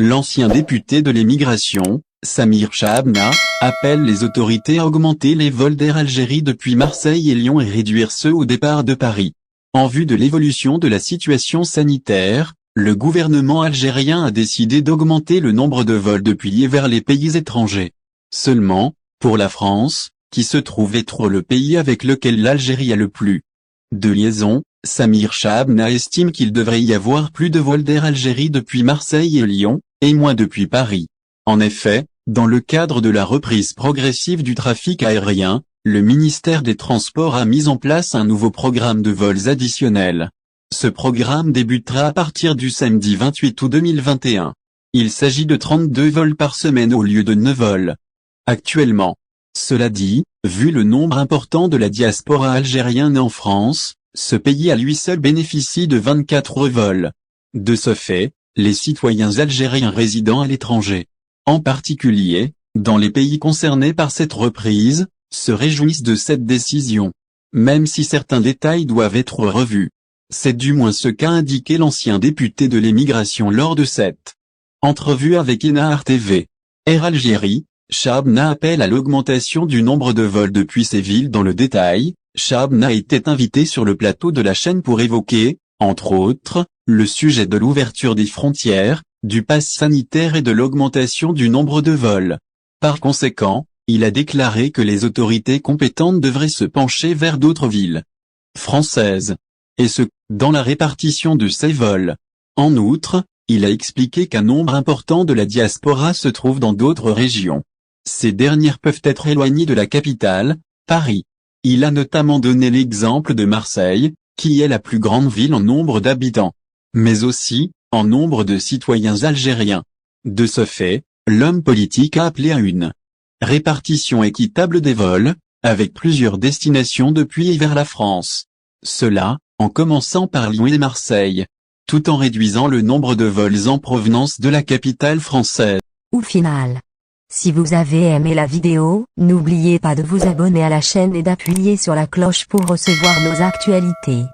l'ancien député de l'émigration, Samir Chabna, appelle les autorités à augmenter les vols d'Air Algérie depuis Marseille et Lyon et réduire ceux au départ de Paris. En vue de l'évolution de la situation sanitaire, le gouvernement algérien a décidé d'augmenter le nombre de vols depuis et vers les pays étrangers. Seulement, pour la France, qui se trouve être le pays avec lequel l'Algérie a le plus de liaisons, Samir Chabna estime qu'il devrait y avoir plus de vols d'Air Algérie depuis Marseille et Lyon, et moins depuis Paris. En effet, dans le cadre de la reprise progressive du trafic aérien, le ministère des Transports a mis en place un nouveau programme de vols additionnels. Ce programme débutera à partir du samedi 28 août 2021. Il s'agit de 32 vols par semaine au lieu de 9 vols actuellement. Cela dit, vu le nombre important de la diaspora algérienne en France, ce pays à lui seul bénéficie de 24 vols. De ce fait, les citoyens algériens résidant à l'étranger, en particulier, dans les pays concernés par cette reprise, se réjouissent de cette décision. Même si certains détails doivent être revus. C'est du moins ce qu'a indiqué l'ancien député de l'émigration lors de cette entrevue avec Enahar TV. Air Algérie, Chabna appelle à l'augmentation du nombre de vols depuis ces villes dans le détail. Chabna était invité sur le plateau de la chaîne pour évoquer, entre autres, le sujet de l'ouverture des frontières, du pass sanitaire et de l'augmentation du nombre de vols. Par conséquent, il a déclaré que les autorités compétentes devraient se pencher vers d'autres villes françaises. Et ce, dans la répartition de ces vols. En outre, il a expliqué qu'un nombre important de la diaspora se trouve dans d'autres régions. Ces dernières peuvent être éloignées de la capitale, Paris. Il a notamment donné l'exemple de Marseille, qui est la plus grande ville en nombre d'habitants, mais aussi, en nombre de citoyens algériens. De ce fait, l'homme politique a appelé à une répartition équitable des vols, avec plusieurs destinations depuis et vers la France. Cela, en commençant par Lyon et Marseille, tout en réduisant le nombre de vols en provenance de la capitale française. Au final, si vous avez aimé la vidéo, n'oubliez pas de vous abonner à la chaîne et d'appuyer sur la cloche pour recevoir nos actualités.